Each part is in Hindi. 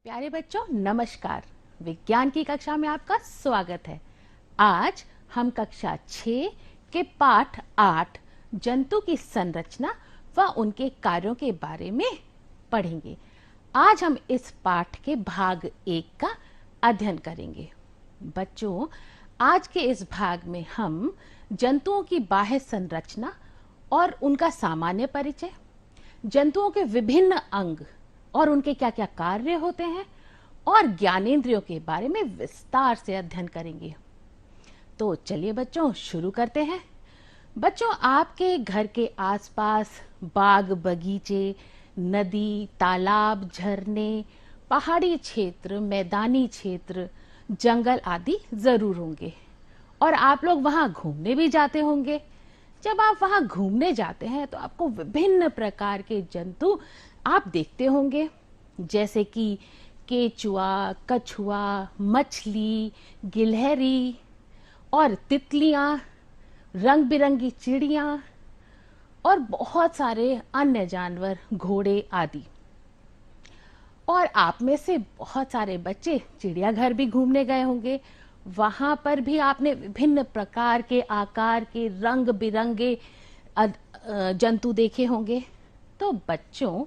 प्यारे बच्चों नमस्कार। विज्ञान की कक्षा में आपका स्वागत है। आज हम कक्षा 6 के पाठ 8 जंतु की संरचना व उनके कार्यों के बारे में पढ़ेंगे। आज हम इस पाठ के भाग 1 का अध्ययन करेंगे। बच्चों, आज के इस भाग में हम जंतुओं की बाह्य संरचना और उनका सामान्य परिचय, जंतुओं के विभिन्न अंग और उनके क्या क्या कार्य होते हैं और ज्ञानेंद्रियों के बारे में विस्तार से अध्ययन करेंगे। तो चलिए बच्चों शुरू करते हैं। बच्चों, आपके घर के आसपास बाग बगीचे, नदी, तालाब, झरने, पहाड़ी क्षेत्र, मैदानी क्षेत्र, जंगल आदि जरूर होंगे और आप लोग वहां घूमने भी जाते होंगे। जब आप वहां घूमने जाते हैं तो आपको विभिन्न प्रकार के जंतु आप देखते होंगे, जैसे कि केचुआ, कछुआ, मछली, गिलहरी और तितलियां, रंग बिरंगी चिड़ियां और बहुत सारे अन्य जानवर, घोड़े आदि। और आप में से बहुत सारे बच्चे चिड़ियाघर भी घूमने गए होंगे। वहां पर भी आपने विभिन्न प्रकार के आकार के रंग बिरंगे जंतु देखे होंगे। तो बच्चों,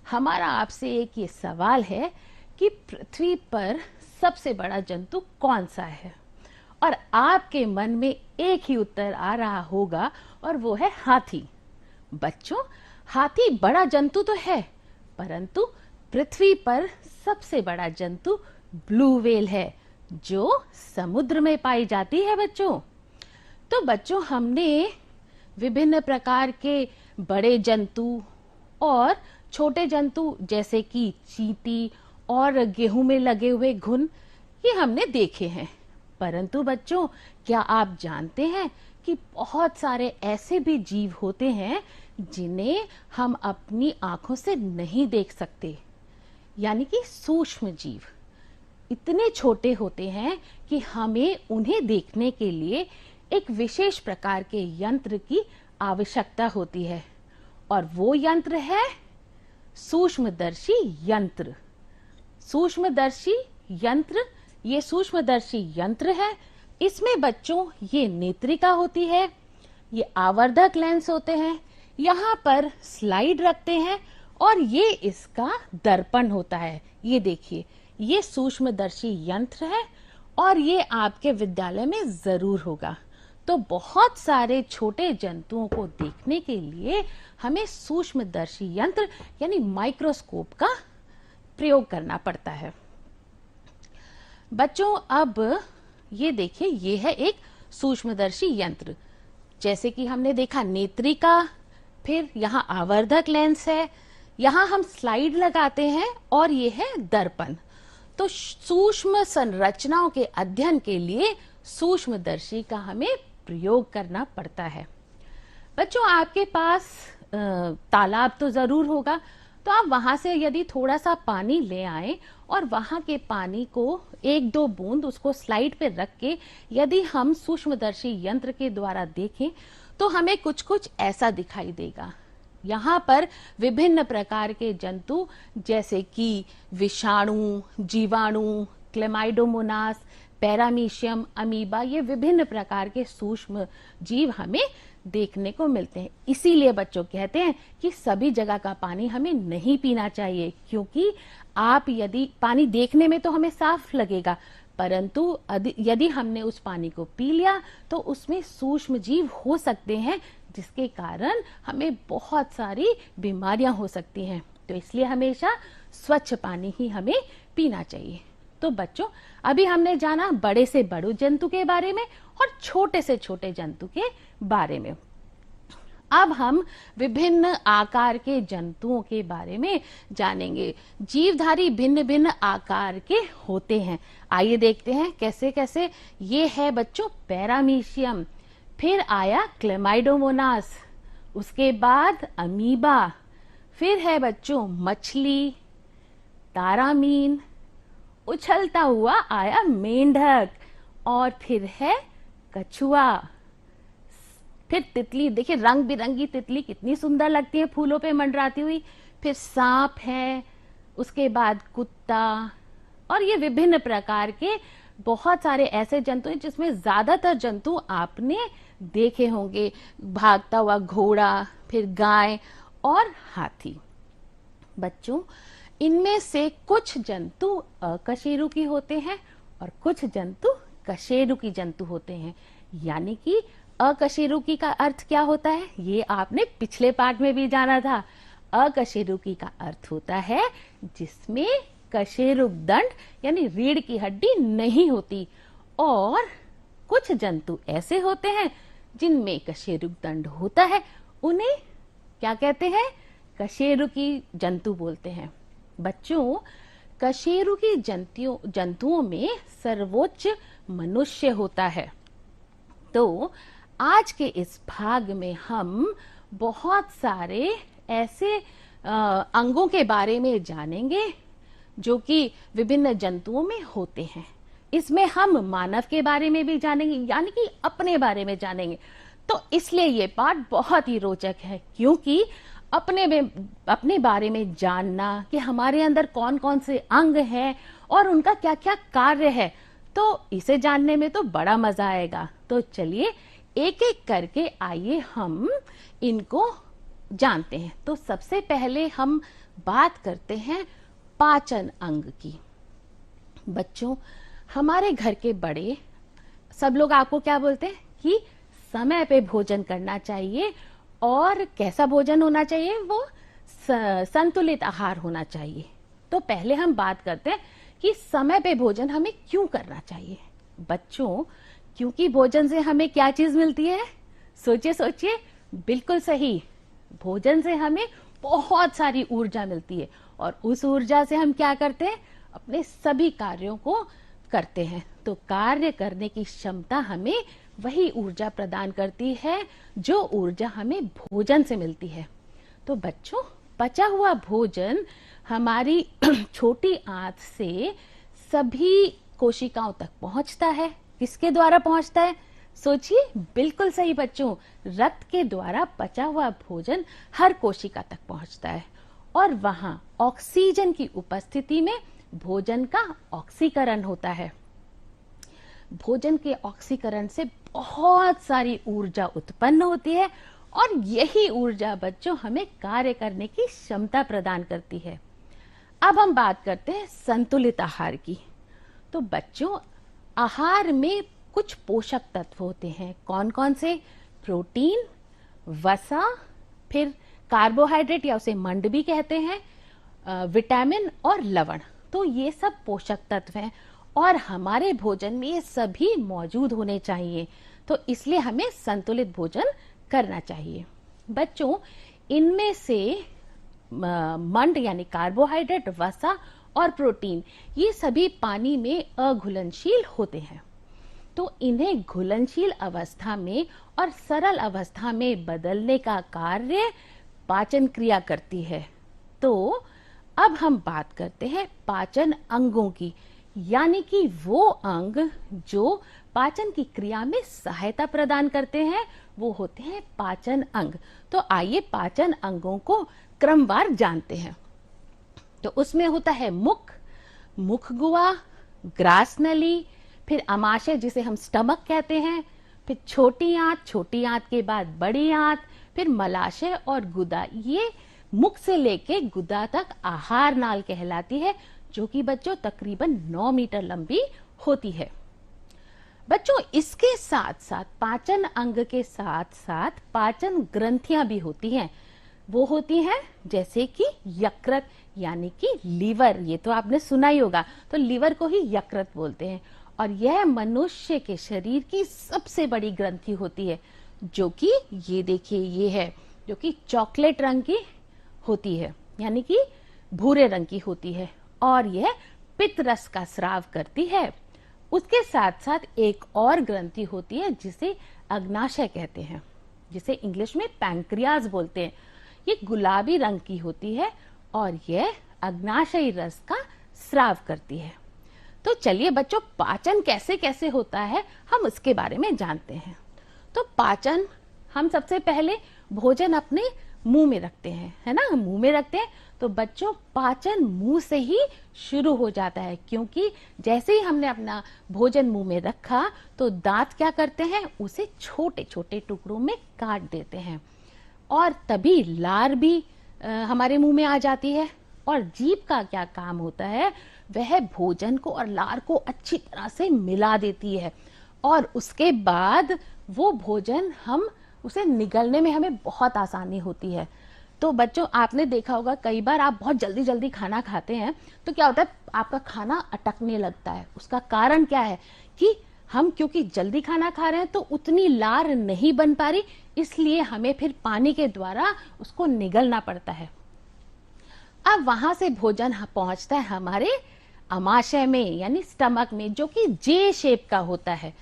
हमारा आपसे एक ये सवाल है कि पृथ्वी पर सबसे बड़ा जंतु कौन सा है? और आपके मन में एक ही उत्तर आ रहा होगा और वो है हाथी। बच्चों, हाथी बड़ा जंतु तो है, परंतु पृथ्वी पर सबसे बड़ा जंतु ब्लू व्हेल है, जो समुद्र में पाई जाती है। बच्चों, तो बच्चों, हमने विभिन्न प्रकार के बड़े जंतु और छोटे जंतु जैसे कि चींटी और गेहूं में लगे हुए घुन, ये हमने देखे हैं। परंतु बच्चों, क्या आप जानते हैं कि बहुत सारे ऐसे भी जीव होते हैं जिन्हें हम अपनी आंखों से नहीं देख सकते, यानी कि सूक्ष्म जीव। इतने छोटे होते हैं कि हमें उन्हें देखने के लिए एक विशेष प्रकार के यंत्र की आवश्यकता होती है, और वो यंत्र है सूक्ष्मदर्शी यंत्र। सूक्ष्मदर्शी यंत्र, ये सूक्ष्मदर्शी यंत्र है। इसमें बच्चों ये नेत्रिका होती है, ये आवर्धक लेंस होते हैं, यहाँ पर स्लाइड रखते हैं और ये इसका दर्पण होता है। ये देखिए, ये सूक्ष्मदर्शी यंत्र है और ये आपके विद्यालय में जरूर होगा। तो बहुत सारे छोटे जंतुओं को देखने के लिए हमें सूक्ष्मदर्शी यंत्र यानी माइक्रोस्कोप का प्रयोग करना पड़ता है। बच्चों, अब ये देखिए, ये है एक सूक्ष्मदर्शी यंत्र। जैसे कि हमने देखा नेत्रिका, फिर यहाँ आवर्धक लेंस है, यहाँ हम स्लाइड लगाते हैं और ये है दर्पण। तो सूक्ष्म संरचनाओं के अध्ययन के लिए सूक्ष्मदर्शी का हमें प्रयोग करना पड़ता है। बच्चों, आपके पास तालाब तो जरूर होगा, तो आप वहां से यदि थोड़ा सा पानी ले आए और वहां के पानी को एक दो बूंद उसको स्लाइड पे रख के यदि हम सूक्ष्मदर्शी यंत्र के द्वारा देखें तो हमें कुछ कुछ ऐसा दिखाई देगा। यहाँ पर विभिन्न प्रकार के जंतु जैसे कि विषाणु, जीवाणु, क्लेमाइडोमोनास, पैरामीशियम, अमीबा, ये विभिन्न प्रकार के सूक्ष्म जीव हमें देखने को मिलते हैं। इसीलिए बच्चों कहते हैं कि सभी जगह का पानी हमें नहीं पीना चाहिए, क्योंकि आप यदि पानी देखने में तो हमें साफ लगेगा, परंतु यदि हमने उस पानी को पी लिया तो उसमें सूक्ष्म जीव हो सकते हैं, जिसके कारण हमें बहुत सारी बीमारियां हो सकती हैं। तो इसलिए हमेशा स्वच्छ पानी ही हमें पीना चाहिए। तो बच्चों, अभी हमने जाना बड़े से बड़े जंतु के बारे में और छोटे से छोटे जंतु के बारे में। अब हम विभिन्न आकार के जंतुओं के बारे में जानेंगे। जीवधारी भिन्न भिन्न आकार के होते हैं। आइए देखते हैं कैसे कैसे। ये है बच्चों पैरामीशियम, फिर आया क्लेमाइडोमोनास, उसके बाद अमीबा, फिर है बच्चों मछली, तारामीन, उछलता हुआ आया मेंढक, और फिर है कछुआ, फिर तितली। देखिए रंग बिरंगी तितली कितनी सुंदर लगती है फूलों पे मंडराती हुई। फिर सांप है, उसके बाद कुत्ता, और ये विभिन्न प्रकार के बहुत सारे ऐसे जंतु हैं जिसमें ज्यादातर जंतु आपने देखे होंगे, भागता हुआ घोड़ा, फिर गाय और हाथी। बच्चों, इनमें से कुछ जंतु अकशेरुकी होते हैं और कुछ जंतु कशेरुकी जंतु होते हैं। यानी कि अकशेरुकी का अर्थ क्या होता है, ये आपने पिछले पार्ट में भी जाना था। अकशेरुकी का अर्थ होता है जिसमें कशेरुक दंड यानी रीढ़ की हड्डी नहीं होती, और कुछ जंतु ऐसे होते हैं जिनमें कशेरुक दंड होता है, उन्हें क्या कहते हैं, कशेरुकी जंतु बोलते हैं। बच्चों, कशेरुकी जंतुओं में सर्वोच्च मनुष्य होता है। तो आज के इस भाग में हम बहुत सारे ऐसे अंगों के बारे में जानेंगे जो कि विभिन्न जंतुओं में होते हैं। इसमें हम मानव के बारे में भी जानेंगे, यानी कि अपने बारे में जानेंगे। तो इसलिए ये पाठ बहुत ही रोचक है, क्योंकि अपने बारे में जानना कि हमारे अंदर कौन कौन से अंग हैं और उनका क्या क्या कार्य है, तो इसे जानने में तो बड़ा मजा आएगा। तो चलिए एक एक करके आइए हम इनको जानते हैं। तो सबसे पहले हम बात करते हैं पाचन अंग की। बच्चों, हमारे घर के बड़े सब लोग आपको क्या बोलते हैं कि समय पे भोजन करना चाहिए, और कैसा भोजन होना चाहिए, वो संतुलित आहार होना चाहिए। तो पहले हम बात करते हैं कि समय पे भोजन हमें क्यों करना चाहिए। बच्चों, क्योंकि भोजन से हमें क्या चीज मिलती है, सोचिए सोचिए, बिल्कुल सही, भोजन से हमें बहुत सारी ऊर्जा मिलती है, और उस ऊर्जा से हम क्या करते हैं, अपने सभी कार्यों को करते हैं। तो कार्य करने की क्षमता हमें वही ऊर्जा प्रदान करती है जो ऊर्जा हमें भोजन से मिलती है। तो बच्चों, पचा हुआ भोजन हमारी छोटी आंत से सभी कोशिकाओं तक पहुंचता है। किसके द्वारा पहुंचता है, सोचिए, बिल्कुल सही बच्चों, रक्त के द्वारा पचा हुआ भोजन हर कोशिका तक पहुंचता है, और वहां ऑक्सीजन की उपस्थिति में भोजन का ऑक्सीकरण होता है। भोजन के ऑक्सीकरण से बहुत सारी ऊर्जा उत्पन्न होती है, और यही ऊर्जा बच्चों हमें कार्य करने की क्षमता प्रदान करती है। अब हम बात करते हैं संतुलित आहार की। तो बच्चों, आहार में कुछ पोषक तत्व होते हैं। कौन कौन से, प्रोटीन, वसा, फिर कार्बोहाइड्रेट या उसे मंड भी कहते हैं, विटामिन और लवण। तो ये सब पोषक तत्व हैं, और हमारे भोजन में ये सभी मौजूद होने चाहिए। तो इसलिए हमें संतुलित भोजन करना चाहिए। बच्चों, इनमें से मंड यानी कार्बोहाइड्रेट, वसा और प्रोटीन, ये सभी पानी में अघुलनशील होते हैं। तो इन्हें घुलनशील अवस्था में और सरल अवस्था में बदलने का कार्य पाचन क्रिया करती है। तो अब हम बात करते हैं पाचन अंगों की, यानी कि वो अंग जो पाचन की क्रिया में सहायता प्रदान करते हैं, वो होते हैं पाचन अंग। तो आइए पाचन अंगों को क्रमवार जानते हैं। तो उसमें होता है मुख, मुखगुआ, ग्रास नली, फिर अमाशय जिसे हम स्टमक कहते हैं, फिर छोटी आंत के बाद बड़ी आंत, फिर मलाशय और गुदा। ये मुख से लेके गुदा तक आहार नाल कहलाती है, जो कि बच्चों तकरीबन 9 मीटर लंबी होती है। बच्चों, इसके साथ साथ पाचन अंग के साथ साथ पाचन ग्रंथियां भी होती हैं। वो होती हैं जैसे कि यकृत यानी कि लीवर, ये तो आपने सुना ही होगा। तो लीवर को ही यकृत बोलते हैं, और यह मनुष्य के शरीर की सबसे बड़ी ग्रंथि होती है, जो कि ये देखिए, ये है, जो कि चॉकलेट रंग की होती है, यानी कि भूरे रंग की होती है, और यह पित्त रस का स्राव करती है। उसके साथ साथ एक और ग्रंथि होती है जिसे अग्नाशय कहते हैं, जिसे इंग्लिश में पैंक्रियाज बोलते हैं। ये गुलाबी रंग की होती है, और यह अग्नाशयी रस का स्राव करती है। तो चलिए बच्चों, पाचन कैसे कैसे होता है हम उसके बारे में जानते हैं। तो पाचन, हम सबसे पहले भोजन अपने मुंह में रखते हैं, है ना, मुंह में रखते हैं। तो बच्चों पाचन मुंह से ही शुरू हो जाता है, क्योंकि जैसे ही हमने अपना भोजन मुंह में रखा तो दांत क्या करते हैं, उसे छोटे छोटे टुकड़ों में काट देते हैं और तभी लार भी हमारे मुंह में आ जाती है। और जीभ का क्या काम होता है, वह भोजन को और लार को अच्छी तरह से मिला देती है और उसके बाद वो भोजन हम उसे निगलने में हमें बहुत आसानी होती है। तो बच्चों आपने देखा होगा कई बार आप बहुत जल्दी जल्दी खाना खाते हैं तो क्या होता है, आपका खाना अटकने लगता है। उसका कारण क्या है कि हम क्योंकि जल्दी खाना खा रहे हैं तो उतनी लार नहीं बन पा रही, इसलिए हमें फिर पानी के द्वारा उसको निगलना पड़ता है। अब वहां से भोजन पहुंचता है हमारे अमाशय में यानी स्टमक में, जो कि जे शेप का होता है।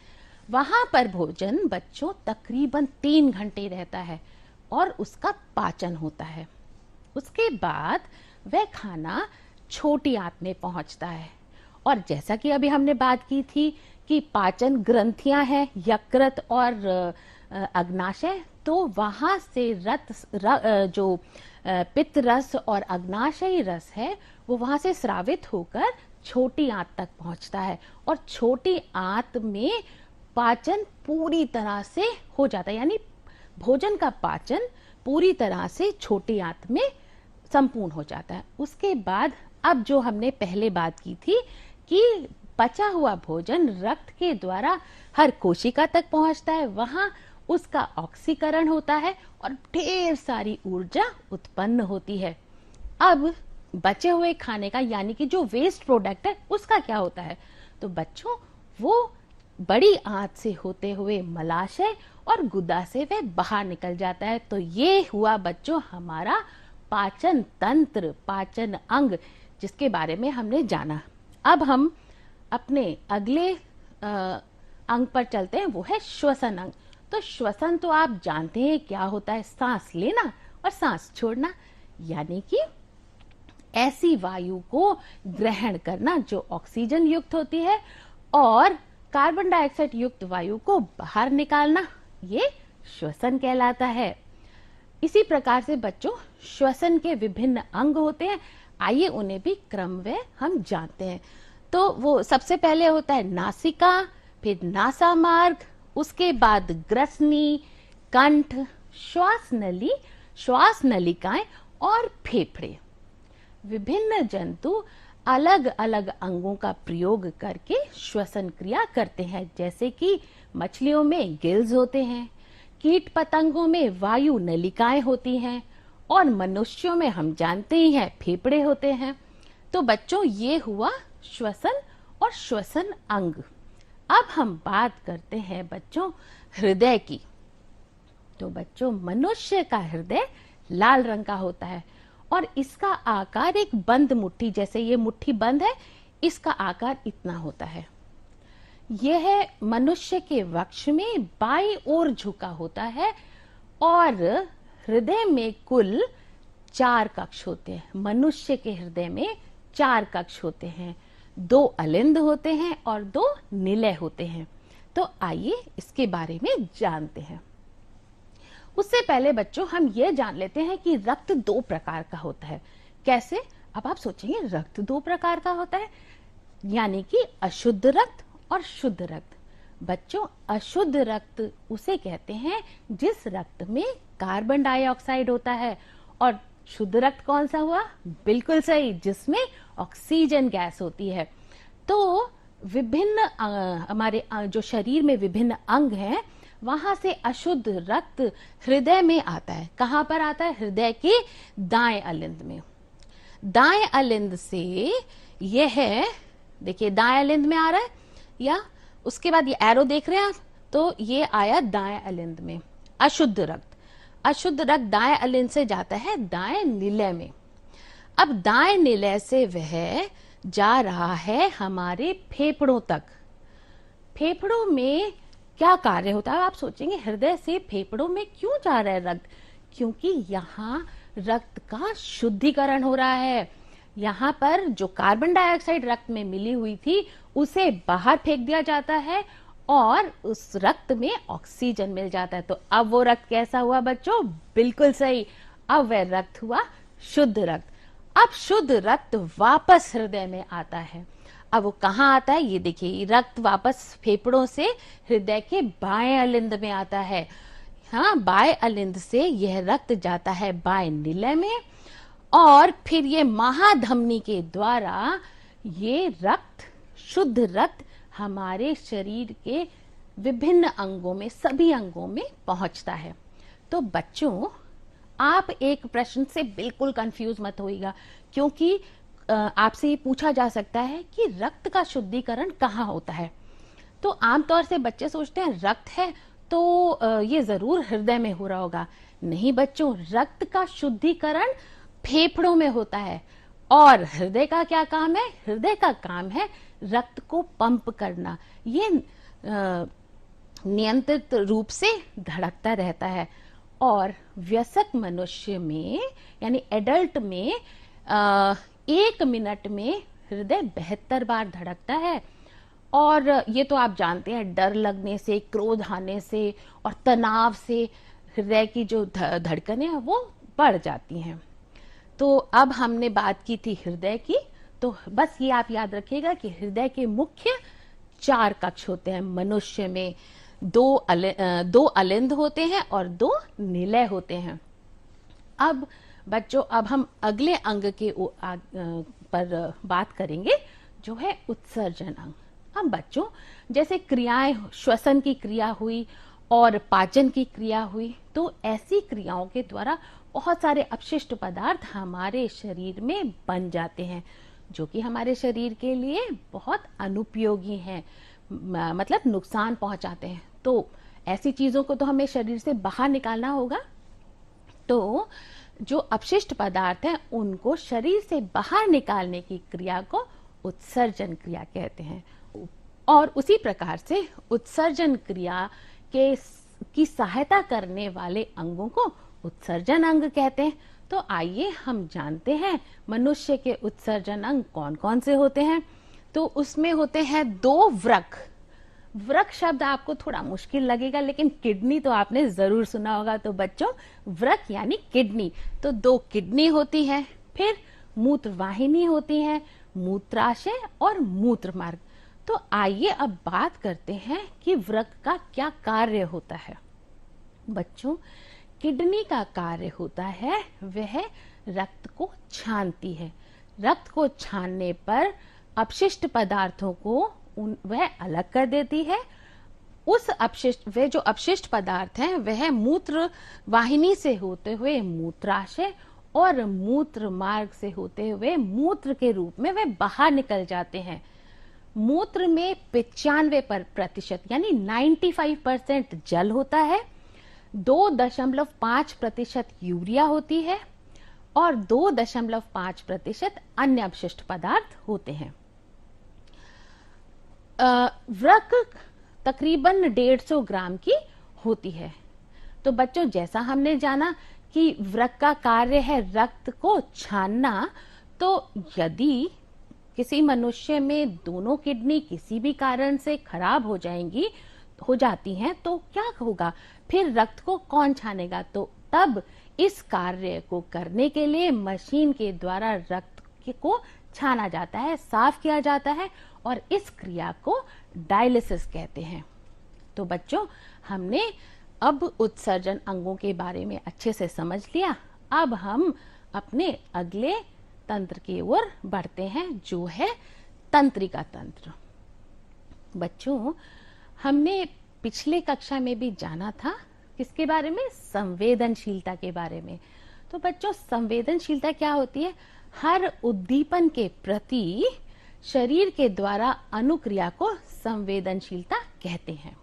वहां पर भोजन बच्चों तकरीबन 3 घंटे रहता है और उसका पाचन होता है। उसके बाद वह खाना छोटी आंत में पहुंचता है और जैसा कि अभी हमने बात की थी कि पाचन ग्रंथियां हैं, यकृत और अग्नाशय, तो वहां से जो पित्त रस और अग्नाशयी रस है वो वहां से स्रावित होकर छोटी आंत तक पहुंचता है और छोटी आंत में पाचन पूरी तरह से हो जाता है, यानी भोजन का पाचन पूरी तरह से छोटी आंत में संपूर्ण हो जाता है। उसके बाद अब जो हमने पहले बात की थी कि पचा हुआ भोजन रक्त के द्वारा हर कोशिका तक पहुंचता है, वहां उसका ऑक्सीकरण होता है और ढेर सारी ऊर्जा उत्पन्न होती है। अब बचे हुए खाने का यानी कि जो वेस्ट प्रोडक्ट है उसका क्या होता है, तो बच्चों वो बड़ी आंत से होते हुए मलाशय और गुदा से वह बाहर निकल जाता है। तो ये हुआ बच्चों हमारा पाचन तंत्र, पाचन अंग, जिसके बारे में हमने जाना। अब हम अपने अगले अंग पर चलते हैं, वो है श्वसन अंग। तो श्वसन तो आप जानते हैं क्या होता है, सांस लेना और सांस छोड़ना, यानी कि ऐसी वायु को ग्रहण करना जो ऑक्सीजन युक्त होती है और कार्बन डाइऑक्साइड युक्त वायु को बाहर निकालना, ये श्वसन कहलाता है। इसी प्रकार से बच्चों श्वसन के विभिन्न अंग होते हैं, आइए उन्हें भी क्रमवः हम जानते हैं। तो वो सबसे पहले होता है नासिका, फिर नासा मार्ग, उसके बाद ग्रसनी, कंठ, श्वास नली, श्वास नलिकाएं और फेफड़े। विभिन्न जंतु अलग अलग अंगों का प्रयोग करके श्वसन क्रिया करते हैं, जैसे कि मछलियों में गिल्स होते हैं, कीट पतंगों में वायु नलिकाएं होती हैं और मनुष्यों में हम जानते ही हैं फेफड़े होते हैं। तो बच्चों ये हुआ श्वसन और श्वसन अंग। अब हम बात करते हैं बच्चों हृदय की। तो बच्चों मनुष्य का हृदय लाल रंग का होता है और इसका आकार एक बंद मुट्ठी, जैसे ये मुट्ठी बंद है, इसका आकार इतना होता है। यह मनुष्य के वक्ष में बाईं ओर झुका होता है और हृदय में कुल 4 कक्ष होते हैं। मनुष्य के हृदय में 4 कक्ष होते हैं, 2 अलिंद होते हैं और 2 निलय होते हैं। तो आइए इसके बारे में जानते हैं। उससे पहले बच्चों हम ये जान लेते हैं कि रक्त 2 प्रकार का होता है। कैसे? अब आप सोचेंगे रक्त 2 प्रकार का होता है, यानी कि अशुद्ध रक्त और शुद्ध रक्त। बच्चों अशुद्ध रक्त उसे कहते हैं जिस रक्त में कार्बन डाइऑक्साइड होता है, और शुद्ध रक्त कौन सा हुआ? बिल्कुल सही, जिसमें ऑक्सीजन गैस होती है। तो विभिन्न हमारे जो शरीर में विभिन्न अंग हैं, वहां से अशुद्ध रक्त हृदय में आता है। कहां पर आता है? हृदय के दाएं अलिंद में। दाएं अलिंद से यह देखिए दाएं अलिंद में आ रहा है, या उसके बाद ये एरो देख रहे हैं आप, तो ये आया दाएं अलिंद में। अशुद्ध रक्त, अशुद्ध रक्त दाएं अलिंद से जाता है दाएं निलय में। अब दाएं निलय से वह जा रहा है हमारे फेफड़ों तक। फेफड़ों में क्या कार्य होता है? आप सोचेंगे हृदय से फेफड़ों में क्यों जा रहा है रक्त? क्योंकि यहाँ रक्त का शुद्धिकरण हो रहा है। यहाँ पर जो कार्बन डाइऑक्साइड रक्त में मिली हुई थी उसे बाहर फेंक दिया जाता है और उस रक्त में ऑक्सीजन मिल जाता है। तो अब वो रक्त कैसा हुआ बच्चों? बिल्कुल सही, अब वह रक्त हुआ शुद्ध रक्त। अब शुद्ध रक्त वापस हृदय में आता है। अब वो कहाँ आता है, ये देखिए, रक्त वापस फेफड़ों से हृदय के बाएं अलिंद में आता है। हाँ, बाएं अलिंद से यह रक्त जाता है बाएं निलय में, और फिर ये महाधमनी के द्वारा ये रक्त, शुद्ध रक्त, हमारे शरीर के विभिन्न अंगों में, सभी अंगों में पहुंचता है। तो बच्चों, आप एक प्रश्न से बिल्कुल कंफ्यूज मत होइएगा, क्योंकि आपसे ये पूछा जा सकता है कि रक्त का शुद्धिकरण कहाँ होता है। तो आमतौर से बच्चे सोचते हैं रक्त है तो ये जरूर हृदय में हो रहा होगा। नहीं बच्चों, रक्त का शुद्धिकरण फेफड़ों में होता है। और हृदय का क्या काम है? हृदय का काम है रक्त को पंप करना। ये नियंत्रित रूप से धड़कता रहता है। और वयस्क मनुष्य में, यानी एडल्ट में, 1 मिनट में हृदय 72 बार धड़कता है। और ये तो आप जानते हैं, डर लगने से, क्रोध आने से और तनाव से हृदय की जो धड़कनें हैं वो बढ़ जाती हैं। तो अब हमने बात की थी हृदय की, तो बस ये आप याद रखिएगा कि हृदय के मुख्य 4 कक्ष होते हैं। मनुष्य में 2 अलिंद होते हैं और 2 निलय होते हैं। अब बच्चों, अब हम अगले अंग के पर बात करेंगे, जो है उत्सर्जन अंग। अब बच्चों, जैसे क्रियाएं, श्वसन की क्रिया हुई और पाचन की क्रिया हुई, तो ऐसी क्रियाओं के द्वारा बहुत सारे अपशिष्ट पदार्थ हमारे शरीर में बन जाते हैं, जो कि हमारे शरीर के लिए बहुत अनुपयोगी हैं, मतलब नुकसान पहुंचाते हैं। तो ऐसी चीजों को तो हमें शरीर से बाहर निकालना होगा। तो जो अपशिष्ट पदार्थ हैं उनको शरीर से बाहर निकालने की क्रिया को उत्सर्जन क्रिया कहते हैं। और उसी प्रकार से उत्सर्जन क्रिया की सहायता करने वाले अंगों को उत्सर्जन अंग कहते हैं। तो आइए हम जानते हैं मनुष्य के उत्सर्जन अंग कौन कौन से होते हैं। तो उसमें होते हैं 2 वृक्क। वृक्क शब्द आपको थोड़ा मुश्किल लगेगा, लेकिन किडनी तो आपने जरूर सुना होगा। तो बच्चों, वृक्क यानी किडनी, तो 2 किडनी होती है। फिर मूत्र वाहिनी होती है, मूत्राशय और मूत्र मार्ग। तो आइए अब बात करते हैं कि वृक्क का क्या कार्य होता है। बच्चों, किडनी का कार्य होता है, वह रक्त को छानती है। रक्त को छानने पर अपशिष्ट पदार्थों को वह अलग कर देती है। वे जो अपशिष्ट पदार्थ हैं वह मूत्र वाहिनी से होते हुए मूत्राशय और मूत्र मार्ग से होते हुए मूत्र के रूप में वे बाहर निकल जाते हैं। मूत्र में 95% यानी 95% जल होता है, 2.5% यूरिया होती है और 2.5% अन्य अपशिष्ट पदार्थ होते हैं। वृक्क तकरीबन 150 ग्राम की होती है। तो बच्चों, जैसा हमने जाना कि वृक्क का कार्य है रक्त को छानना, तो यदि किसी मनुष्य में दोनों किडनी किसी भी कारण से खराब हो जाती हैं, तो क्या होगा? फिर रक्त को कौन छानेगा? तो तब इस कार्य को करने के लिए मशीन के द्वारा रक्त को छाना जाता है, साफ किया जाता है, और इस क्रिया को डायलिसिस कहते हैं। तो बच्चों, हमने अब उत्सर्जन अंगों के बारे में अच्छे से समझ लिया। अब हम अपने अगले तंत्र की ओर बढ़ते हैं, जो है तंत्रिका तंत्र। बच्चों, हमने पिछले कक्षा में भी जाना था किसके बारे में? संवेदनशीलता के बारे में। तो बच्चों, संवेदनशीलता क्या होती है? हर उद्दीपन के प्रति शरीर के द्वारा अनुक्रिया को संवेदनशीलता कहते हैं।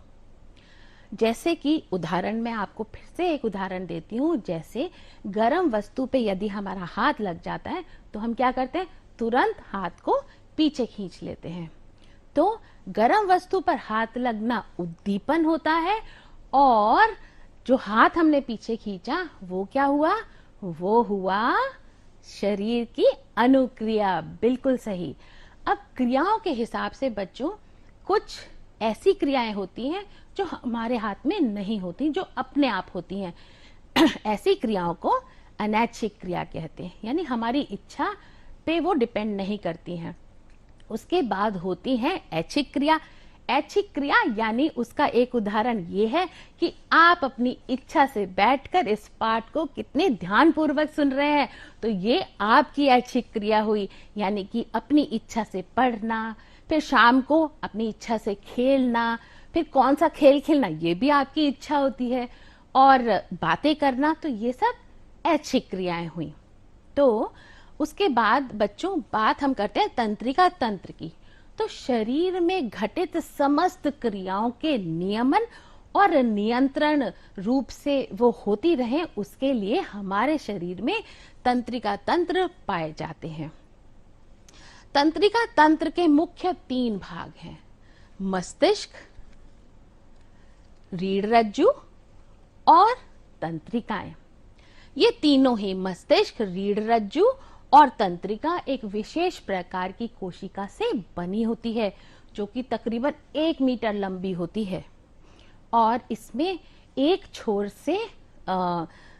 जैसे कि उदाहरण, मैं आपको फिर से एक उदाहरण देती हूँ। जैसे गर्म वस्तु पे यदि हमारा हाथ लग जाता है तो हम क्या करते हैं? तुरंत हाथ को पीछे खींच लेते हैं। तो गर्म वस्तु पर हाथ लगना उद्दीपन होता है, और जो हाथ हमने पीछे खींचा वो क्या हुआ? वो हुआ शरीर की अनुक्रिया। बिल्कुल सही। अब क्रियाओं के हिसाब से बच्चों, कुछ ऐसी क्रियाएं होती हैं जो हमारे हाथ में नहीं होती, जो अपने आप होती हैं। ऐसी क्रियाओं को अनैच्छिक क्रिया कहते हैं, यानी हमारी इच्छा पे वो डिपेंड नहीं करती हैं। उसके बाद होती है ऐच्छिक क्रिया। ऐच्छिक क्रिया यानी उसका एक उदाहरण ये है कि आप अपनी इच्छा से बैठकर इस पाठ को कितने ध्यान पूर्वक सुन रहे हैं, तो ये आपकी ऐच्छिक क्रिया हुई, यानी कि अपनी इच्छा से पढ़ना, फिर शाम को अपनी इच्छा से खेलना, फिर कौन सा खेल खेलना ये भी आपकी इच्छा होती है, और बातें करना, तो ये सब ऐच्छिक क्रियाएं हुई। तो उसके बाद बच्चों बात हम करते हैं तंत्रिका तंत्र की। तो शरीर में घटित समस्त क्रियाओं के नियमन और नियंत्रण रूप से वो होती रहे, उसके लिए हमारे शरीर में तंत्रिका तंत्र पाए जाते हैं। तंत्रिका तंत्र के मुख्य 3 भाग हैं, मस्तिष्क, रीढ़ रज्जु और तंत्रिकाएं। ये तीनों ही मस्तिष्क, रीढ़ रज्जु और तंत्रिका एक विशेष प्रकार की कोशिका से बनी होती है, जो कि तकरीबन 1 मीटर लंबी होती है, और इसमें एक छोर से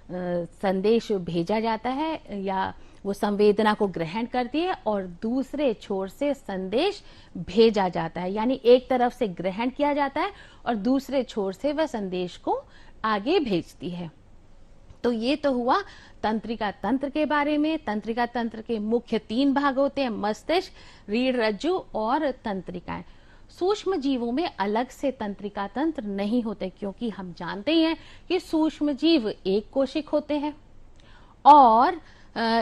संदेश भेजा जाता है या वो संवेदना को ग्रहण करती है, और दूसरे छोर से संदेश भेजा जाता है, यानी एक तरफ से ग्रहण किया जाता है और दूसरे छोर से वह संदेश को आगे भेजती है। तो ये तो हुआ तंत्रिका तंत्र के बारे में। तंत्रिका तंत्र के मुख्य 3 भाग होते हैं, मस्तिष्क, रीढ़ रज्जु और तंत्रिकाएं। सूक्ष्म जीवों में अलग से तंत्रिका तंत्र नहीं होते, क्योंकि हम जानते ही हैं कि सूक्ष्म जीव एक कोशिक होते हैं, और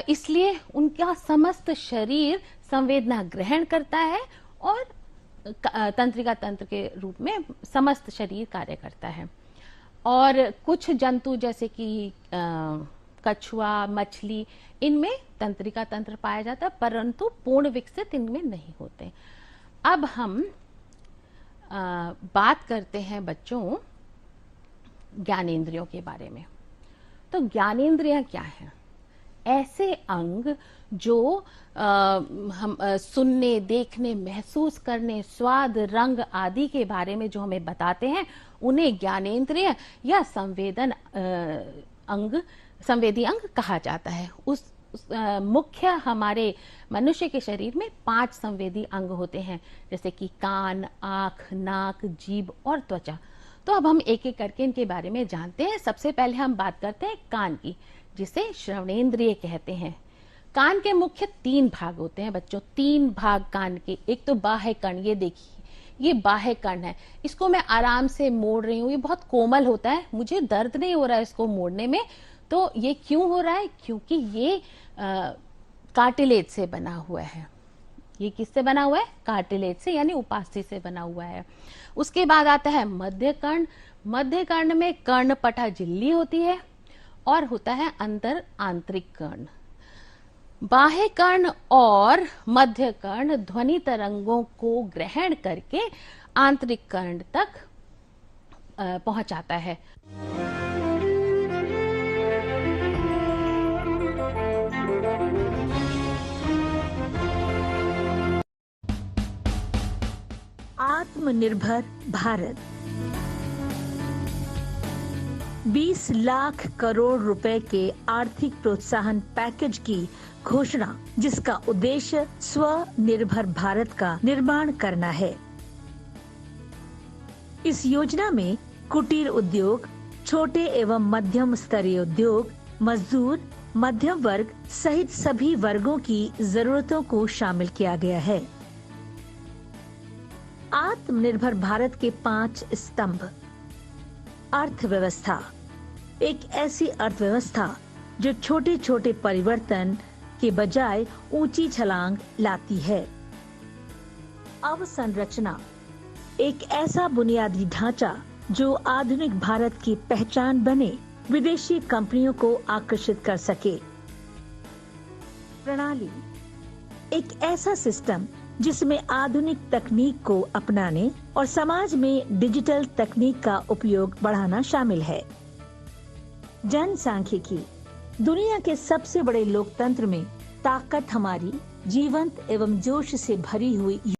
इसलिए उनका समस्त शरीर संवेदना ग्रहण करता है और तंत्रिका तंत्र के रूप में समस्त शरीर कार्य करता है। और कुछ जंतु जैसे कि कछुआ, मछली, इनमें तंत्रिका तंत्र पाया जाता है, परंतु पूर्ण विकसित इनमें नहीं होते। अब हम बात करते हैं बच्चों ज्ञानेंद्रियों के बारे में। तो ज्ञानेंद्रियां क्या हैं? ऐसे अंग जो हम सुनने, देखने, महसूस करने, स्वाद, रंग आदि के बारे में जो हमें बताते हैं, उन्हें ज्ञानेंद्रिय या संवेदी अंग कहा जाता है। मुख्य हमारे मनुष्य के शरीर में 5 संवेदी अंग होते हैं, जैसे कि कान, आंख, नाक, जीभ और त्वचा। तो अब हम एक एक करके इनके बारे में जानते हैं। सबसे पहले हम बात करते हैं कान की, जिसे श्रवणेंद्रिय कहते हैं। कान के मुख्य 3 भाग होते हैं बच्चों, 3 भाग कान के। एक तो बाह्य कर्ण, ये देखिए, ये बाह्य कर्ण है, इसको मैं आराम से मोड़ रही हूँ, ये बहुत कोमल होता है, मुझे दर्द नहीं हो रहा है इसको मोड़ने में। तो ये क्यों हो रहा है? क्योंकि ये कार्टिलेज से बना हुआ है। ये किससे बना हुआ है? कार्टिलेज से, यानी उपास्थि से बना हुआ है। उसके बाद आता है मध्य कर्ण। मध्य कर्ण में कर्णपटा झिल्ली होती है और होता है अंतर आंतरिक कर्ण। बाह्य कर्ण और मध्य कर्ण ध्वनि तरंगों को ग्रहण करके आंतरिक कर्ण तक पहुंचाता है। आत्मनिर्भर भारत 20 लाख करोड़ रुपए के आर्थिक प्रोत्साहन पैकेज की घोषणा, जिसका उद्देश्य स्वनिर्भर भारत का निर्माण करना है। इस योजना में कुटीर उद्योग, छोटे एवं मध्यम स्तरीय उद्योग, मजदूर, मध्यम वर्ग सहित सभी वर्गों की जरूरतों को शामिल किया गया है। आत्मनिर्भर भारत के 5 स्तंभ। अर्थव्यवस्था, एक ऐसी अर्थव्यवस्था जो छोटे छोटे परिवर्तन के बजाय ऊंची छलांग लाती है। अवसंरचना, एक ऐसा बुनियादी ढांचा जो आधुनिक भारत की पहचान बने, विदेशी कंपनियों को आकर्षित कर सके। प्रणाली, एक ऐसा सिस्टम जिसमें आधुनिक तकनीक को अपनाने और समाज में डिजिटल तकनीक का उपयोग बढ़ाना शामिल है। जनसांख्यिकी, दुनिया के सबसे बड़े लोकतंत्र में ताकत हमारी जीवंत एवं जोश से भरी हुई